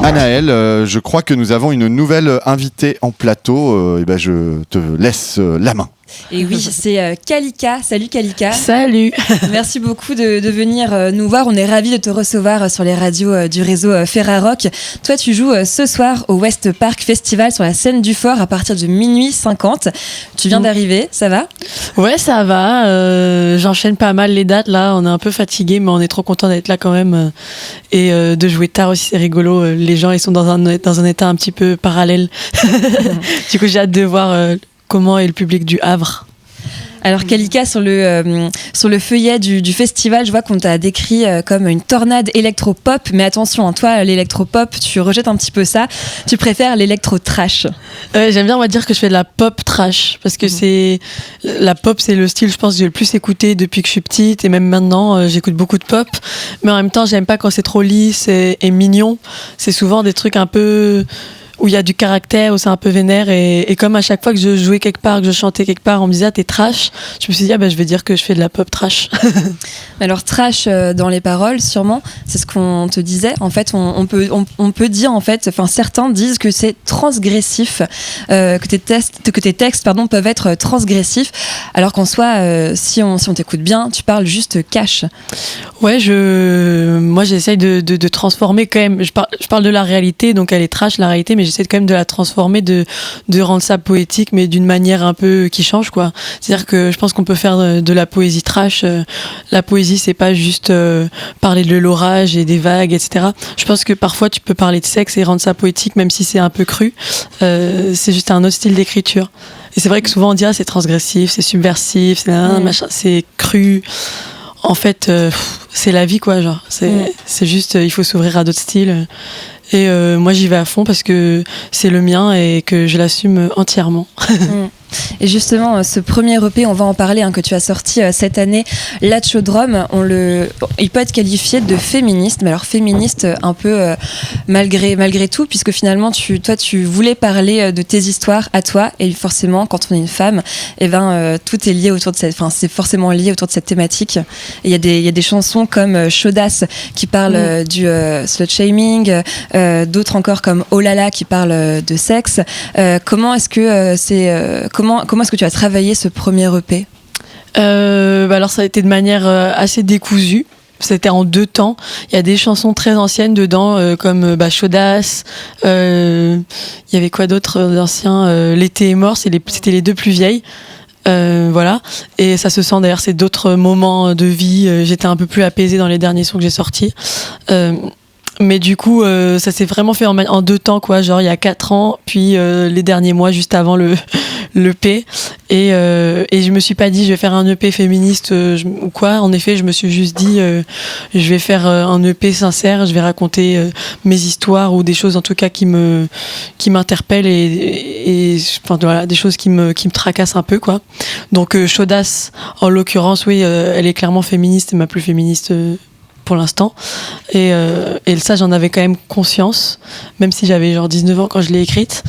Anaël, je crois que nous avons une nouvelle invitée en plateau. Je te laisse la main. Et oui, c'est Kalika. Salut Kalika. Salut. Merci beaucoup de venir nous voir. On est ravis de te recevoir sur les radios du réseau Ferrarock. Toi, tu joues ce soir au West Park Festival sur la scène du Fort à partir de minuit 50. Tu viens d'arriver, ça va ? Ouais, ça va. J'enchaîne pas mal les dates là. On est un peu fatigué, mais on est trop content d'être là quand même. Et de jouer tard aussi, c'est rigolo. Les gens, ils sont dans un état un petit peu parallèle. Du coup, j'ai hâte de voir comment est le public du Havre. Alors Kalika, sur le feuillet du festival, je vois qu'on t'a décrit comme une tornade électro-pop, mais attention, toi, l'électro-pop, tu rejettes un petit peu ça, tu préfères l'électro-trash. J'aime bien, on va dire que je fais de la pop trash, parce que la pop, c'est le style, je pense, que j'ai le plus écouté depuis que je suis petite, et même maintenant, j'écoute beaucoup de pop, mais en même temps, j'aime pas quand c'est trop lisse et mignon. C'est souvent des trucs un peu où il y a du caractère, où c'est un peu vénère, et comme à chaque fois que je jouais quelque part, que je chantais quelque part, on me disait t'es trash, je me suis dit je vais dire que je fais de la pop trash. Alors trash dans les paroles, sûrement, c'est ce qu'on te disait. En fait, on peut dire en fait, enfin certains disent que c'est transgressif, que tes textes peuvent être transgressifs, alors qu'en soi, si on t'écoute bien, tu parles juste cash. Ouais, moi j'essaye de transformer quand même. Je parle de la réalité, donc elle est trash la réalité, mais j'essaie quand même de la transformer, de rendre ça poétique, mais d'une manière un peu qui change, quoi. C'est-à-dire que je pense qu'on peut faire de la poésie trash. La poésie, c'est pas juste parler de l'orage et des vagues, etc. Je pense que parfois tu peux parler de sexe et rendre ça poétique, même si c'est un peu cru. C'est juste un autre style d'écriture. Et c'est vrai que souvent on dit c'est transgressif, c'est subversif, c'est cru. En fait, c'est la vie, quoi. Genre, c'est juste, il faut s'ouvrir à d'autres styles. Et moi, j'y vais à fond parce que c'est le mien et que je l'assume entièrement. Et justement, ce premier EP, on va en parler, que tu as sorti cette année, Lachodrome, il peut être qualifié de féministe, mais alors féministe un peu malgré tout, puisque finalement, toi, tu voulais parler de tes histoires à toi, et forcément, quand on est une femme, tout est lié autour de c'est forcément lié autour de cette thématique. Et il y a des chansons comme Chaudasse qui parlent du slut shaming, d'autres encore comme Oh là là qui parlent de sexe. Comment est-ce que Comment est-ce que tu as travaillé ce premier EP ? Alors ça a été de manière assez décousue. C'était en 2 temps. Il y a des chansons très anciennes dedans, comme Chaudasse. Il y avait quoi d'autre d'anciens ? L'été est mort, c'était les 2 plus vieilles. Voilà, et ça se sent d'ailleurs, c'est d'autres moments de vie. J'étais un peu plus apaisée dans les derniers sons que j'ai sortis. Mais du coup, ça s'est vraiment fait en 2 temps, quoi. Genre il y a 4 ans, puis les derniers mois juste avant l'EP. Et je me suis pas dit je vais faire un EP féministe ou quoi. En effet, je me suis juste dit je vais faire un EP sincère. Je vais raconter mes histoires ou des choses en tout cas qui m'interpellent et enfin voilà, des choses qui me tracassent un peu, quoi. Donc Chaudasse, en l'occurrence, oui, elle est clairement féministe et ma plus féministe. Pour l'instant, et ça j'en avais quand même conscience, même si j'avais genre 19 ans quand je l'ai écrite.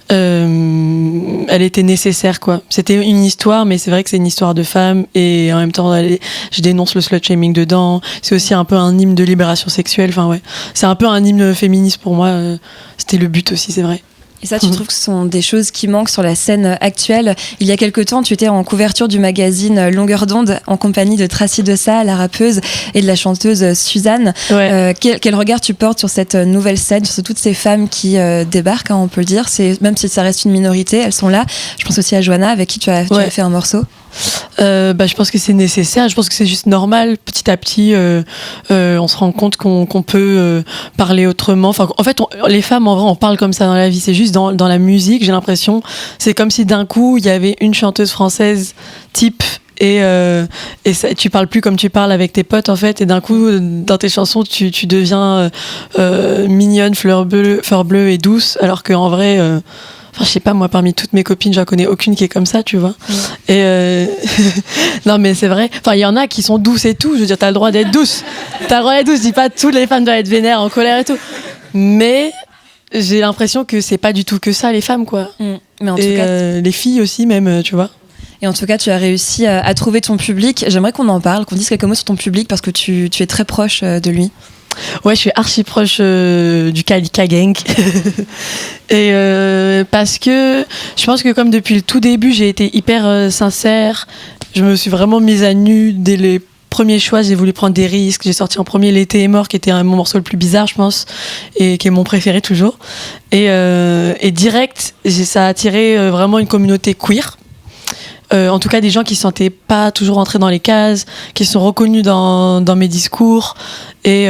Elle était nécessaire, quoi. C'était une histoire, mais c'est vrai que c'est une histoire de femme, et en même temps je dénonce le slut shaming dedans. C'est aussi un peu un hymne de libération sexuelle, enfin ouais, c'est un peu un hymne féministe pour moi. C'était le but aussi, c'est vrai. Et ça, tu trouves que ce sont des choses qui manquent sur la scène actuelle ? Il y a quelque temps, tu étais en couverture du magazine Longueur d'onde en compagnie de Tracy Dessa, la rappeuse, et de la chanteuse Suzanne. Ouais. Quel regard tu portes sur cette nouvelle scène, sur toutes ces femmes qui débarquent, on peut le dire. Même si ça reste une minorité, elles sont là. Je pense aussi à Johanna, avec qui tu as fait un morceau. Je pense que c'est nécessaire. Je pense que c'est juste normal. Petit à petit, on se rend compte qu'on peut parler autrement. Enfin, en fait, les femmes, en vrai, on parle comme ça dans la vie. C'est juste dans la musique, j'ai l'impression. C'est comme si d'un coup, il y avait une chanteuse française type. Et ça, tu parles plus comme tu parles avec tes potes, en fait. Et d'un coup, dans tes chansons, tu deviens mignonne, fleur bleue et douce. Alors qu'en vrai... Enfin, je sais pas, moi, parmi toutes mes copines, j'en connais aucune qui est comme ça, tu vois. Et non, mais c'est vrai. Enfin, il y en a qui sont douces et tout. Je veux dire, t'as le droit d'être douce. T'as le droit d'être douce. Je dis pas toutes les femmes doivent être vénères, en colère et tout. Mais j'ai l'impression que c'est pas du tout que ça, les femmes, quoi. Mais en tout cas, les filles aussi, même, tu vois. Et en tout cas, tu as réussi à trouver ton public. J'aimerais qu'on en parle, qu'on dise quelques mots sur ton public parce que tu es très proche de lui. Ouais, je suis archi proche du Kalika Gang. Et parce que je pense que comme depuis le tout début, j'ai été hyper sincère. Je me suis vraiment mise à nu dès les premiers choix. J'ai voulu prendre des risques. J'ai sorti en premier L'été est mort, qui était mon morceau le plus bizarre, je pense, et qui est mon préféré toujours. Et direct, ça a attiré vraiment une communauté queer. En tout cas des gens qui ne se sentaient pas toujours entrés dans les cases, qui se sont reconnus dans mes discours, et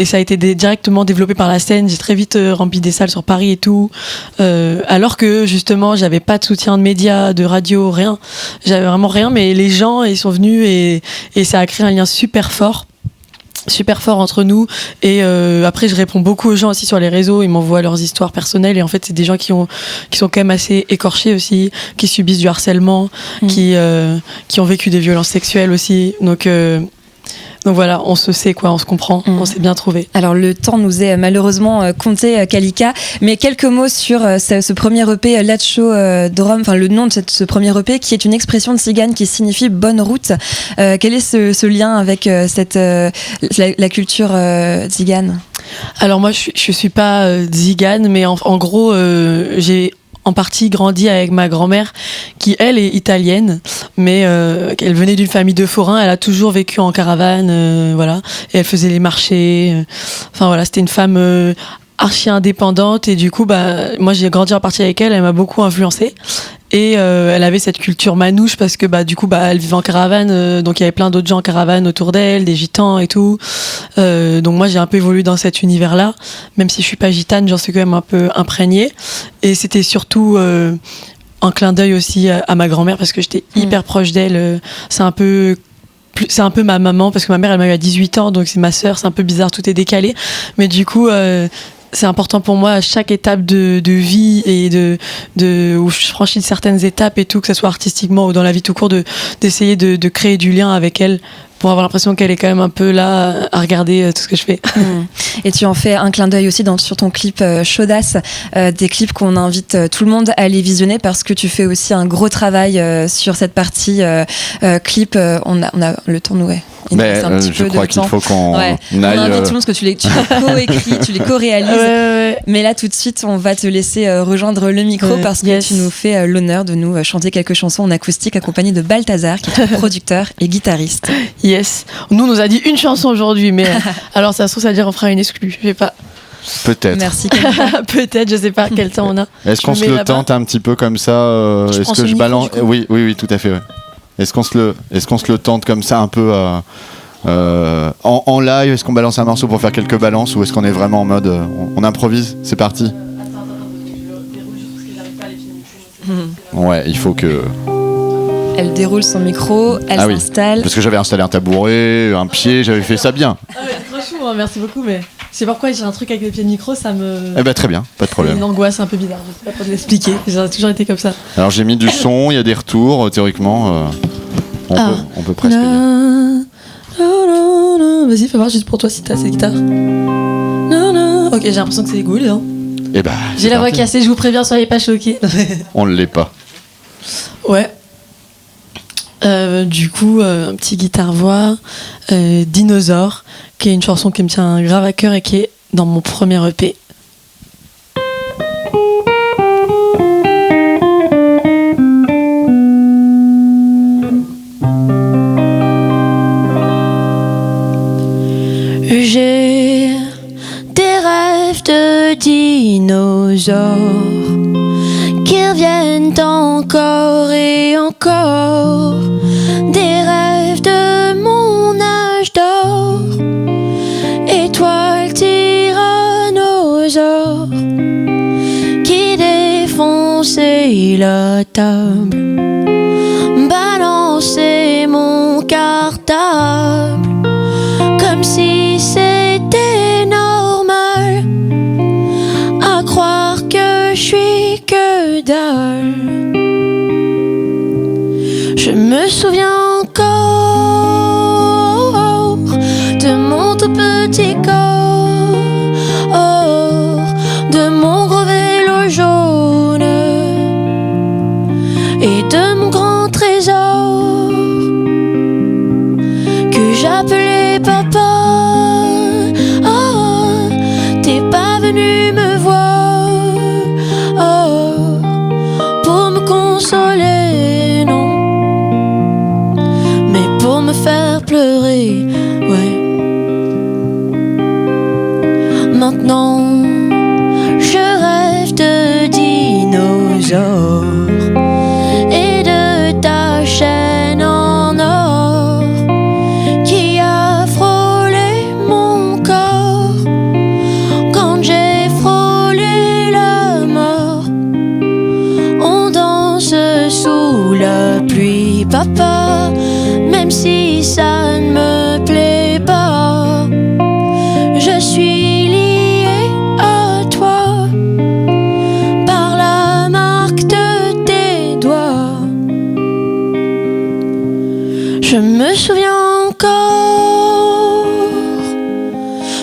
ça a été directement développé par la scène. J'ai très vite rempli des salles sur Paris et tout, alors que justement j'avais pas de soutien de médias, de radio, rien, j'avais vraiment rien, mais les gens ils sont venus et ça a créé un lien super fort entre nous. Et après je réponds beaucoup aux gens aussi sur les réseaux, ils m'envoient leurs histoires personnelles, et en fait c'est des gens qui sont quand même assez écorchés aussi, qui subissent du harcèlement, qui ont vécu des violences sexuelles aussi, donc voilà, on se sait quoi, on se comprend, on s'est bien trouvé. Alors le temps nous est malheureusement compté, Kalika, mais quelques mots sur ce premier EP Lacho Drum, enfin le nom de ce premier EP qui est une expression de tzigane qui signifie bonne route. Quel est ce lien avec la culture tzigane ? Alors moi je suis pas tzigane, mais en gros j'ai en partie grandi avec ma grand-mère qui elle est italienne, mais elle venait d'une famille de forains. Elle a toujours vécu en caravane, voilà, et elle faisait les marchés, enfin voilà, c'était une femme archi indépendante, et du coup moi j'ai grandi en partie avec elle. Elle m'a beaucoup influencée, et elle avait cette culture manouche parce que du coup elle vivait en caravane, donc il y avait plein d'autres gens en caravane autour d'elle, des gitans et tout, donc moi j'ai un peu évolué dans cet univers là, même si je suis pas gitane, j'en suis quand même un peu imprégnée. Et c'était surtout un clin d'œil aussi à ma grand-mère, parce que j'étais hyper proche d'elle. C'est un peu ma maman, parce que ma mère elle m'a eu à 18 ans, donc c'est ma sœur, c'est un peu bizarre, tout est décalé, mais du coup c'est important pour moi à chaque étape de vie et où je franchis certaines étapes et tout, que ce soit artistiquement ou dans la vie tout court, d'essayer de créer du lien avec elle, pour avoir l'impression qu'elle est quand même un peu là à regarder tout ce que je fais. Et tu en fais un clin d'œil aussi sur ton clip Chaudasse, des clips qu'on invite tout le monde à aller visionner, parce que tu fais aussi un gros travail sur cette partie clip. On a le temps, nous, mais je crois qu'il faut qu'on aille. On invite tout le monde, parce que tu les co-écris, tu les co-réalises. Ouais. Mais là, tout de suite, on va te laisser rejoindre le micro, parce que tu nous fais l'honneur de nous chanter quelques chansons en acoustique accompagnées de Balthazar, qui est producteur et guitariste. Yes. Nous, on nous a dit une chanson aujourd'hui, mais alors ça se trouve, ça veut dire on fera une exclue. Je sais pas. Peut-être. Merci. Peut-être, je sais pas quel temps on a. Est-ce qu'on se le tente un petit peu comme ça Est-ce que je balance Oui, tout à fait. Ouais. Est-ce qu'on se le tente comme ça un peu en live? Est-ce qu'on balance un morceau pour faire quelques balances, ou est-ce qu'on est vraiment en mode on improvise? C'est parti. Ouais, il faut que. Elle déroule son micro, elle s'installe. Parce que j'avais installé un tabouret, un pied, j'avais fait ça bien. Trop chou, hein, merci beaucoup, mais je sais pas pourquoi j'ai un truc avec les pieds de micro, ça me. Eh ben très bien, pas de problème. C'est une angoisse un peu bizarre, je sais pas comment l'expliquer, j'ai toujours été comme ça. Alors j'ai mis du son, il y a des retours, théoriquement, on peut presque dire. Vas-y, fais voir juste pour toi si t'as cette guitare. Ok, j'ai l'impression que c'est cool, hein. Eh ben, j'ai la voix cassée, je vous préviens, soyez pas choqués. On ne l'est pas. Ouais. Du coup, un petit guitare-voix, Dinosaure, qui est une chanson qui me tient grave à cœur et qui est dans mon premier EP. J'ai des rêves de dinosaures qui reviennent encore et encore, des rêves de mon âge d'or, étoiles tyrannosaures qui défonçaient la table, balançaient mon cartable comme si c'était normal, à croire que je suis que dalle. Je me souviens encore de mon tout petit corps, de mon gros vélo jaune et de mon grand trésor que j'appelais papa. papa, même si ça ne me plaît pas. Je suis liée à toi par la marque de tes doigts. Je me souviens encore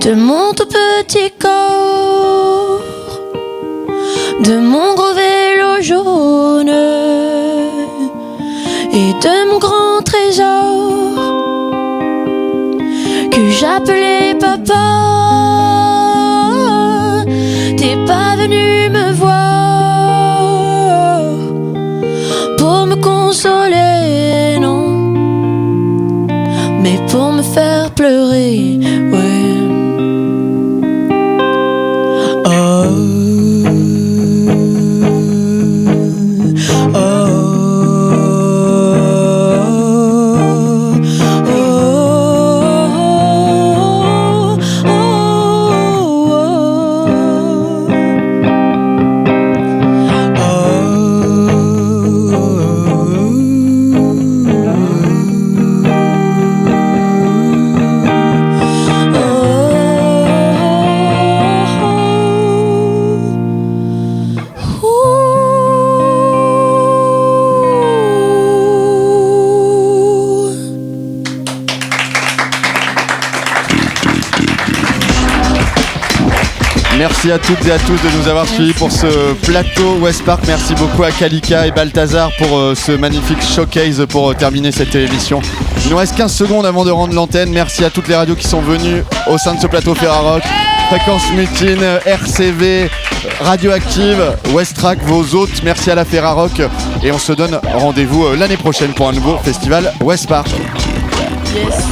de mon tout petit corps, de mon gros vélo jaune et de mon grand trésor que j'appelais papa. T'es pas venu me voir pour me consoler, non, mais pour me faire pleurer, ouais. Merci à toutes et à tous de nous avoir suivis pour ce plateau West Park. Merci beaucoup à Kalika et Balthazar pour ce magnifique showcase pour terminer cette émission. Il nous reste 15 secondes avant de rendre l'antenne. Merci à toutes les radios qui sont venues au sein de ce plateau Ferrarock. Fréquence Mutine, RCV, Radioactive, Westrack, vos hôtes. Merci à la Ferrarock. Et on se donne rendez-vous l'année prochaine pour un nouveau festival West Park. Yes.